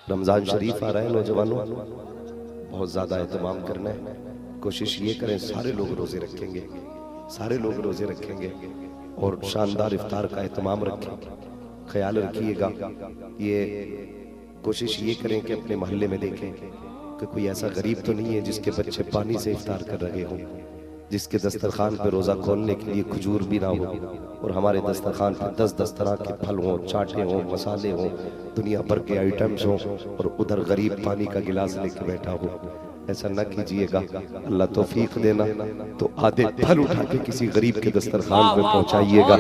रमज़ान शरीफ आ रहा है नौजवानों, बहुत ज़्यादा एहतमाम करना है। कोशिश ये करें सारे लोग रोज़े रखेंगे, सारे लोग रोज़े रखेंगे और शानदार इफ्तार का एहतमाम रखें। ख्याल रखिएगा, ये कोशिश ये करें कि अपने मोहल्ले में देखें कि कोई ऐसा गरीब तो नहीं है जिसके बच्चे पानी से इफ्तार कर रहे हों, जिसके दस्तरखान पे रोज़ा खोलने के लिए खजूर भी ना हो और हमारे दस्तरखान पे 10-10 तरह के फल हों, चाटे हों, मसाले हों, दुनिया भर के आइटम्स हों और उधर गरीब पानी का गिलास लेके बैठा हो। ऐसा न कीजिएगा, अल्लाह तौफीक देना। तो आधे फल उठा के किसी गरीब के दस्तरखान पे पहुंचाइएगा।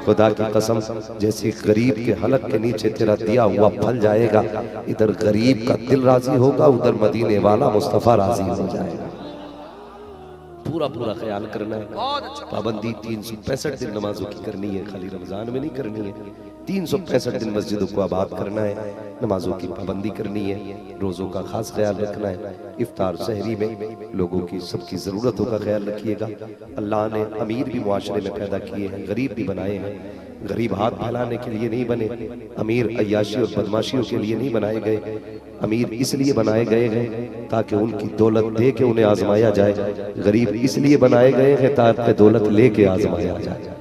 खुदा की कसम, जैसे गरीब के हलक के नीचे तेरा दिया हुआ फल जाएगा, इधर गरीब का दिल राजी होगा, उधर मदीने वाला मुस्तफा राजी हो जाएगा। पूरा पूरा ख्याल करना है। पाबंदी 365 दिन नमाजों की करनी है, खाली रमजान में नहीं करनी है। 365 दिन मस्जिदों को आबाद करना है, नमाजों की पाबंदी करनी है, रोज़ों का खास ख्याल रखना है। इफ्तार सहरी में लोगों की सबकी ज़रूरतों का ख्याल रखिएगा। अल्लाह ने अमीर भी मुआशरे में पैदा किए हैं, गरीब भी बनाए हैं। गरीब हाथ फैलाने के लिए नहीं बने, अमीर अय्याशी और बदमाशियों के लिए नहीं बनाए गए। अमीर इसलिए बनाए गए हैं ताकि उनकी दौलत दे के उन्हें आजमाया जाए। गरीब इसलिए बनाए गए हैं ताकि दौलत लेके आजमाया जाए।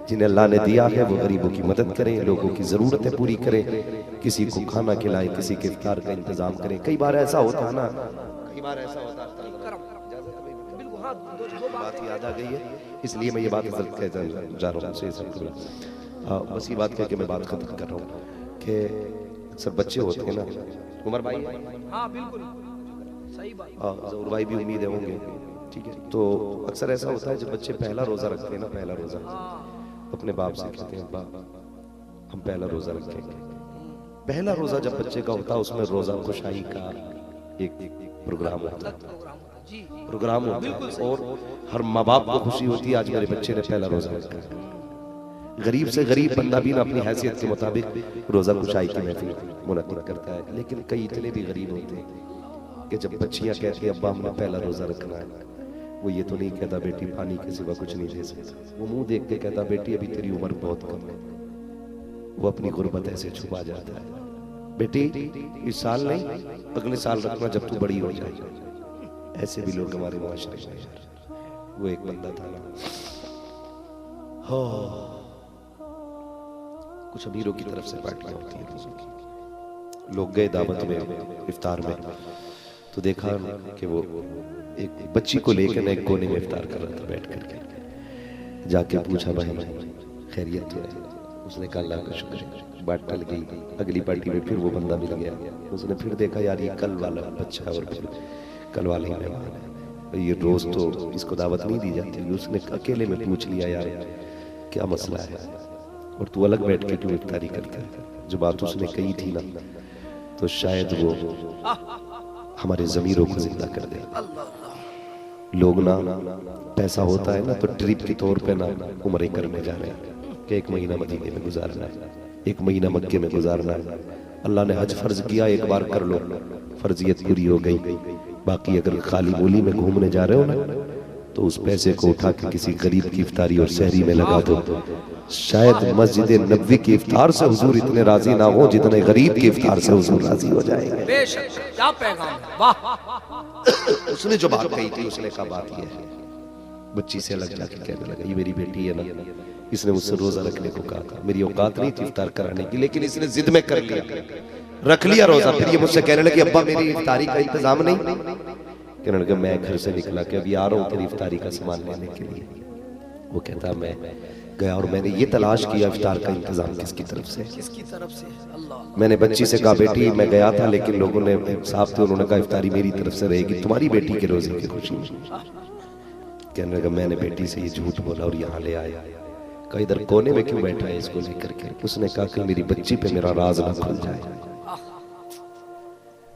जिन्हें अल्लाह ने दिया है वो गरीबों की मदद करें, लोगों की ज़रूरतें पूरी करें, किसी को खाना खिलाएं, किसी के इफ्तार का इंतजाम करें। कई बार ऐसा होता है ना, कई बार ऐसा होता है, बात याद आ गई है इसलिए मैं ये बात जा रहा हूँ। बस ये बात कह के मैं बात खत्म कर रहा हूँ कि अक्सर बच्चे होते हैं ना, उमर भाई, हाँ बिल्कुल सही बात, ज़रूर भाई भी उम्मीद है होंगे, ठीक है। तो अक्सर ऐसा होता है जब बच्चे पहला रोज़ा रखते हैं ना, पहला रोज़ा अपने बाप से कहते हैं, बाप हम पहला रोज़ा रखेंगे। पहला रोज़ा जब बच्चे का होता है उसमें रोज़ा खुशाई का एक प्रोग्राम होता है, प्रोग्राम होता है और हर माँ बाप को खुशी होती है आज मेरे बच्चे ने पहला रोज़ा रखा है। गरीब से गरीब बंदा भी ना अपनी हैसियत के मुताबिक रोज़ा खुशाई की महफिल मुनक़्क़िद करता है। लेकिन कई इतने भी गरीब होते हैं कि जब बच्चियाँ कहती हैं अब्बा हमने पहला रोज़ा रखना है, वो ये तो नहीं कहता बेटी पानी के सिवा कुछ नहीं दे सकता, वो मुंह देख के कहता बेटी अभी तेरी उम्र बहुत कम है। वो अपनी गुर्बत ऐसे छुपा जाता है, बेटी इस साल नहीं अगले साल रखना जब तू बड़ी हो जाए। ऐसे भी लोग हमारे मुआशरे में यार। वो एक बंदा था ना, हाँ कुछ अमीरों की तरफ से पार्टियां होती हैं रोज़ों की। लोग गए दावत में इफ्तार में तो देखा कि वो एक बच्ची को लेकर ना एक कोने में इफ्तार कर रहा था बैठ करके। जाके पूछा भाई खैरियत तो है? उसने कहा अल्लाह का शुक्र है। बात टल गई, अगली पार्टी में फिर वो बंदा मिल गया। उसने फिर देखा यार ये कल वाला बच्चा है और फिर कल वाले ही मेहमान है, ये रोज़ तो इसको दावत नहीं दी जाती। उसने अकेले में पूछ लिया यार क्या मसला है और तू अलग बैठ के क्यों इफ्तारी करता है? जो बात उसने कही थी ना, तो शायद वो हमारे ज़मीरों को जिंदा कर दे। लोग ना पैसा होता है ना तो ट्रिप के तौर पे ना उम्रें करने जा रहे हैं कि 1 महीना मदीने में गुजारना है, 1 महीना मक्के में गुजारना है। अल्लाह ने हज फर्ज किया, एक बार कर लो, फर्जियत पूरी हो गई। बाकी अगर खाली बोली में घूमने जा रहे हो ना तो उस पैसे को उठा के किसी गरीब की इफ्तारी और सहरी में लगा दो। शायद मस्जिद नबवी की इफ्तार से हुजूर इतने राजी ना हो जितने गरीब की इफ्तार से हुजूर राजी हो जाएंगे। बेशक क्या पैगाम है, वाह। उसने जो बात कही थी उसने कहा बात यह है, बच्ची से अलग जाके कहने लगा ये मेरी बेटी है ना, इसने मुझसे रोजा रखने को कहा था, मेरी औकात नहीं थी इफ्तार कराने की, लेकिन इसने जिद में कर लिया, रख लिया रोजा। फिर ये मुझसे कहने लगी अब्बा मेरी इफ्तारी का इंतजाम नहीं। कहने लगा मैं घर से निकला कि अभी आ रहा हूँ तेरी इफ्तारी का सामान लेने के लिए। वो कहता मैं गया और मैंने ये तलाश किया इफ्तार का इंतजाम किसकी तरफ से, किसकी तरफ से? अल्लाह। मैंने बच्ची से कहा बेटी मैं गया था लेकिन लोगों ने साफ थे, उन्होंने कहा इफ्तारी मेरी तरफ से रहेगी, तुम्हारी बेटी के रोजे की खुशी में। कहने लगा मैंने बेटी से ये झूठ बोला और यहाँ ले आया। कहा इधर कोने में क्यों बैठा है इसको लेकर के? उसने कहा कि मेरी बच्ची पे मेरा राज ना खुल जाए।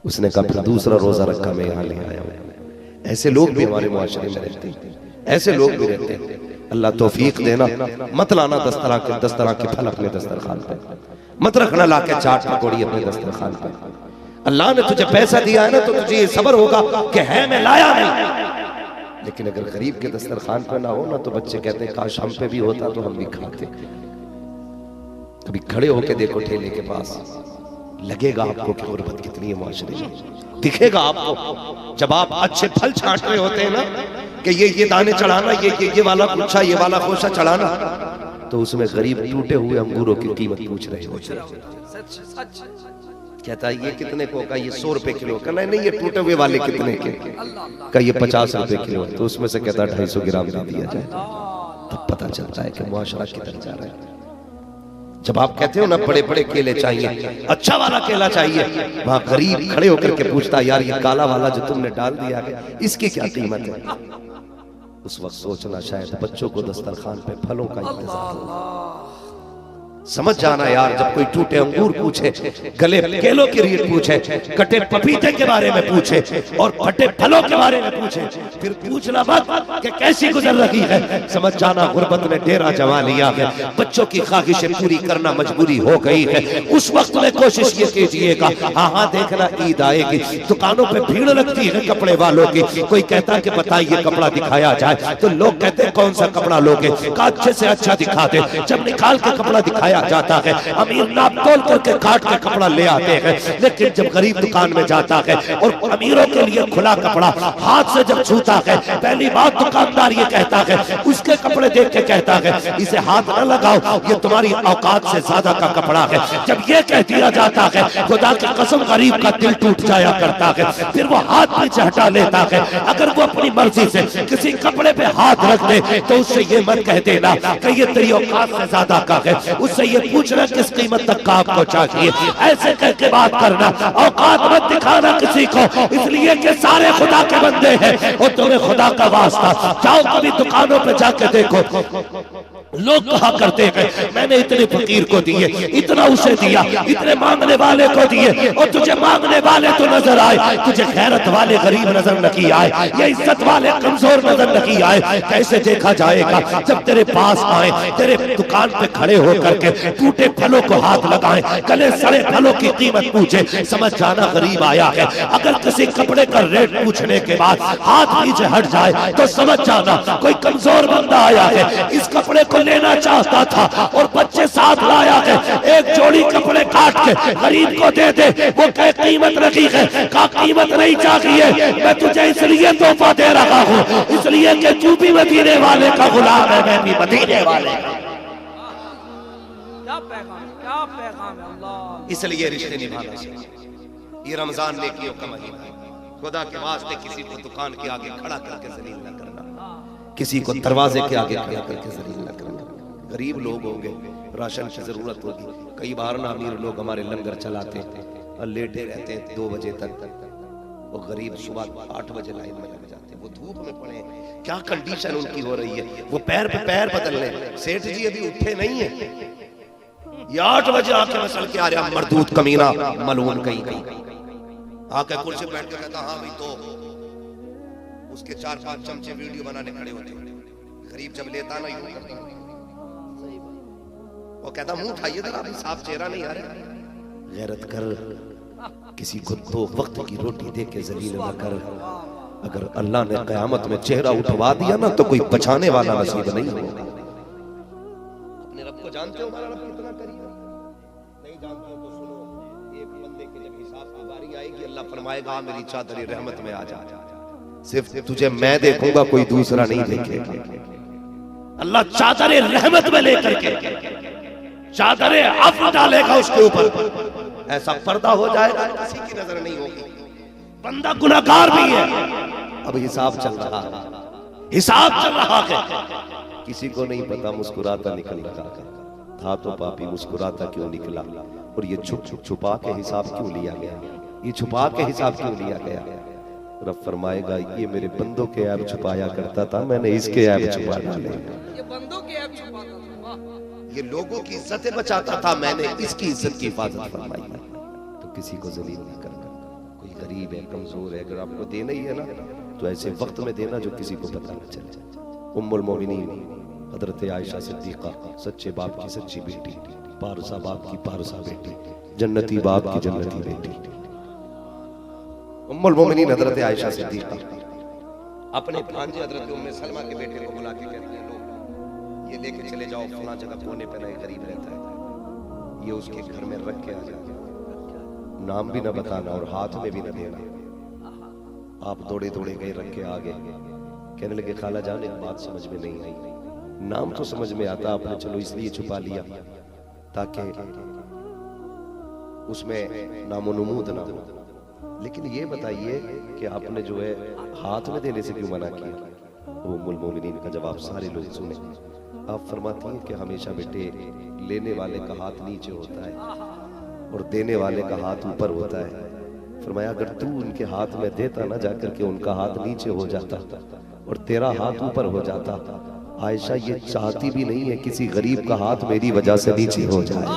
उसने कहा फिर दूसरा रोजा रखा मैं यहाँ ले आया हूँ। ऐसे लोग भी हमारे मुआशरे में रहते हैं, ऐसे लोग भी रहते हैं। अल्लाह तौफीक देना, मत लाना 10 तरह के फल अपने दस्तरखान पे, मत रखना लाके चाट पकौड़ी अपने दस्तरखान पे। अल्लाह ने तुझे पैसा दिया है ना तो तुझे ये सब्र होगा कि है मैं लाया नहीं। लेकिन अगर गरीब के दस्तरखान पे ना हो ना तो बच्चे कहते हैं काश हम पे भी होता तो हम भी खाते। कभी खड़े होके देखो ठेले के पास, लगेगा आपको कि गुर्बत कितनी है माशरे में, दिखेगा आपको। जब आप अच्छे फल छांट रहे होते हैं ना कि ये दाने चढ़ाना, ये वाला गुच्छा, ये वाला खोसा चढ़ाना, तो उसमें गरीब टूटे हुए अंगूरों की कीमत पूछ रहे होते हैं। कहता है ये कितने को का, ये 100 रुपए किलो का, नहीं ये टूटे हुए वाले कितने के का, ये 50 रुपए किलो, तो उसमें से कहता है 250 ग्राम दे दिया जाए। तब पता चलता है कि मुआशरा किधर जा रहा है। जब आप कहते हो ना बड़े बड़े केले चाहिए, अच्छा वाला केला चाहिए, वहां गरीब खड़े होकर के पूछता यार ये काला वाला जो तुमने डाल दिया है इसकी क्या कीमत है। उस वक्त सोचना शायद बच्चों को दस्तरखान पे फलों का इंतजार हो। समझ जाना यार, जब कोई टूटे अंगूर पूछे, गले केलों की रेट पूछे, कटे पपीते के बारे में पूछे और फटे फलों के बारे में पूछे, फिर पूछना मत कि कैसी गुजर रही है। समझ जाना गुर्बत ने डेरा जमा लिया है, बच्चों की ख्वाहिशें पूरी करना मजबूरी हो गई है। उस वक्त में कोशिश ये कीजिएगा, हाँ देखना ईद आएगी, दुकानों पे भीड़ लगती है कपड़े वालों की, कोई कहता कि बताइए कपड़ा दिखाया जाए, तो लोग कहते हैं कौन सा कपड़ा लोगे, का अच्छे से अच्छा दिखा दे। जब निकाल के कपड़ा दिखाया जाता है, अमीर नाप तोल करके काट के कपड़ा ले आते हैं, लेकिन जब गरीब दुकान में जाता है और अमीरों के लिए खुला कपड़ा हाथ से जब छूता है, पहली बात दुकानदार ये कहता है, उसके कपड़े देख के कहता है इसे हाथ न लगाओ, ये तुम्हारी औकात से ज्यादा का कपड़ा है। जब ये कह दिया जाता है, खुदा की कसम गरीब का दिल टूट जाया करता है, फिर वो हाथ पीछे हटा लेता है। अगर वो अपनी मर्जी से किसी कपड़े पे हाथ रख दे तो उससे ये मत कह देना कि ये तेरी औकात से ज्यादा का है, उससे ये पूछना किस कीमत तक का आपको चाहिए, ऐसे करके बात करना। औकात मत दिखाना किसी को, इसलिए कि सारे खुदा के बंदे हैं और तुम्हें खुदा का वास्ता। जाओ कभी दुकानों पे जाके देखो, लोग कहा करते हैं मैंने इतने फकीर को दिए, इतना उसे दिया, इतने मांगने वाले को दिए, और तुझे मांगने वाले तो नजर आए, तुझे गैरत वाले गरीब नजर नहीं आए, ये इज्जत वाले कमजोर नजर नहीं आए। कैसे देखा जाएगा जब तेरे पास आए, तेरे दुकान पे खड़े होकर के टूटे फलों को हाथ लगाएं, गले सड़े फलों की कीमत पूछे, समझ जाना गरीब आया है। अगर किसी कपड़े का रेट पूछने के बाद हाथ पीछे हट जाए तो समझ जाना कोई कमजोर बंदा आया है, इस कपड़े को लेना चाहता था और बच्चे साथ लाया है, एक जोड़ी कपड़े काट के गरीब को दे दे, वो क्या कीमत रखी है, का कीमत नहीं चाहिए, मैं तुझे इसलिए तोहफा दे रहा हूँ, इसलिए कि तू भी मदीने वाले का गुलाम है, मैं भी मदीने वाले का। क्या पैगाम है अल्लाह। इसलिए रिश्ते निभाना चाहिए। ये रमजान नेकियों का महीना है, खुदा के वास्ते किसी को दुकान के आगे खड़ा करके जलील न करना, किसी को दरवाजे के आगे खड़ा करके जलील न करना। गरीब लोग होंगे, राशन की जरूरत होगी, कई बार ना अमीर लोग हमारे लंगर चलाते और लेटे रहते हैं 2 बजे तक, वो गरीब सुबह 8 बजे लाइन में लग जाते हैं, वो धूप में पड़े, क्या कंडीशन उनकी हो रही है, वो पैर पे पैर बदल रहे। सेठ जी अभी उठे नहीं है, ये 8 बजे आके मसल के आ रहा मरदूत कमीना मलून कहीं आके कुर्सी बैठ के कहता हाँ भाई, तो उसके 4-5 चमचे वीडियो बनाने खड़े होते हैं। गरीब जब लेता ना यूं करता, वो कहता मुंह उठाइए जरा, अभी साफ चेहरा नहीं आ रहा। गैरत कर, किसी को 2 वक्त की रोटी दे के जलील न कर। अगर अल्लाह ने कयामत में चेहरा उठवा दिया ना तो कोई बचाने वाला नसीब नहीं होगा। अपने रब को जानते हो, हमारा रब कितना करीब है? नहीं जानते हो तो सुनो, एक बंदे के जब हिसाब की बारी आएगी, अल्लाह फरमाएगा मेरी चादर रहमत में आ जा, सिर्फ तुझे मैं देखूंगा, कोई दूसरा नहीं देखेगा। अल्लाह चादर रहमत में लेकर के चादर अफ़्व डालेगा उसके ऊपर, ऐसा पर्दा हो जाएगा किसी की नजर नहीं होगी। बंदा गुनाहगार भी है, अब हिसाब चल रहा है, हिसाब चल रहा है, किसी को नहीं पता मुस्कुराता निकल रहा था तो पापी मुस्कुराता क्यों निकला, और ये छुपा के हिसाब क्यों लिया गया, ये छुपा के हिसाब क्यों लिया गया। रब फरमाएगा ये मेरे बंदों के ऐब छुपाया करता था, मैंने इसके ऐब छुपा डाले, ये बंदों के ऐब छुपाता था, ये लोगों की इज्जतें बचाता था, मैंने इसकी इज्जत की हिफाजत फरमाई। तो किसी को जलील नहीं करना। कोई गरीब है, कमजोर है, अगर आपको देना ही है ना तो ऐसे वक्त में देना जो किसी को पता न चले। उम्मुल मोमिनीन हजरत आयशा सिद्दीका, सच्चे बाप की सच्ची बेटी, पारसा बाप की पारसा बेटी, जन्नती बाप की जन्नती बेटी, उम्मुल मोमिनीन हजरत आयशा सिद्दीका अपने भांजे हजरत उम्मे सलमा के बेटे को बुला के कहती है, लो ये लेके चले जाओ फलां जगह कोने पे नए गरीब रहता है, ये उसके घर में रख के आ जाए। नाम भी ना बताना और हाथ में भी ना देना। आप दौड़े दौड़े गए, रख के आगे। कहने लगे खाला जान एक बात समझ में नहीं आई, नाम तो समझ में आता, आपने चलो इसलिए छुपा लिया ताकि उसमें नामो नमूद ना हो, लेकिन ये बताइए कि आपने जो है हाथ में देने से क्यों मना किया? वो उम्मुल मोमिनीन का जवाब सारे लोग सुने। आप फरमाती हैं कि हमेशा बेटे लेने वाले का हाथ नीचे होता है और देने वाले का हाथ ऊपर होता है। फरमाया अगर तू उनके हाथ में देता ना, जाकर के उनका हाथ नीचे हो जाता और तेरा हाथ ऊपर हो जाता। आयशा ये चाहती भी नहीं है किसी गरीब का हाथ मेरी वजह से नीचे हो जाए।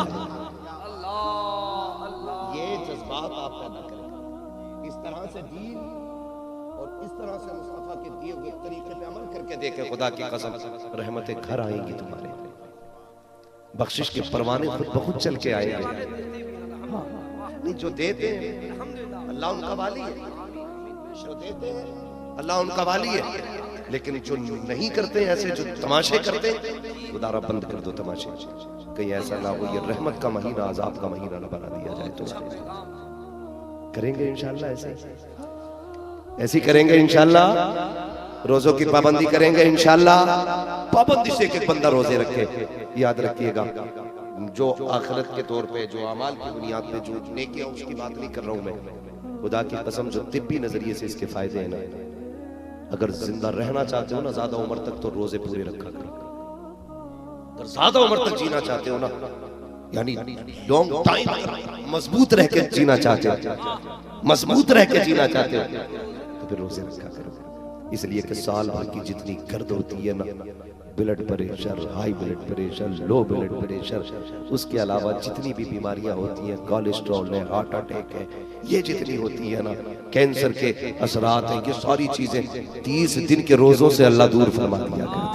ये जज्बात आप पैदा करें, इस तरह से दीन और इस तरह से मुस्तफा के दिए हुए तरीके पे अमल करके देखें, खुदा की कसम रहमतें घर आएंगी तुम्हारे, बख्शिश के परवाने खुद ब खुद चल के आएंगे। नहीं, जो देते हैं अल्लाह उनका वाली है, जो देते हैं अल्लाह उनका वाली है, लेकिन जो नहीं करते ऐसे, जो तमाशे करते, खुदा बंद कर दो तमाशे, कहीं ऐसा ना हो ये रहमत का महीना अजाब का महीना ना बना दिया जाए। तो करेंगे इंशाल्लाह, ऐसे करेंगे इंशाल्लाह, रोजों की पाबंदी करेंगे इंशाल्लाह। पाबंदी से एक बंदा रोजे रखे, याद रखिएगा, जो आखिरत के तौर पे, जो अमाल की बुनियाद पे जो नेकियां, उसकी बात नहीं कर रहा हूं मैं, खुदा की कसम जो तिब्बी नजरिए से इसके फायदे हैं ना, अगर जिंदा रहना चाहते हो ना ज्यादा उम्र तक, तो रोजे पूरे रखा करो। अगर ज्यादा उम्र तक जीना चाहते हो ना, यानी लॉन्ग टाइम मजबूत रह के जीना चाहते हो, मजबूत रह के जीना चाहते हो, तो फिर रोजे रखा करो। इसलिए कि साल भर की जितनी गर्द होती है ना, blood pressure, high blood pressure, low blood pressure, उसके अलावा जितनी भी बीमारियां होती हैं, कोलेस्ट्रॉल है, हार्ट अटैक है, ये जितनी होती है ना, कैंसर के असरात हैं, ये सारी चीजें 30 दिन के रोजों से अल्लाह दूर फरमा दिया करता है।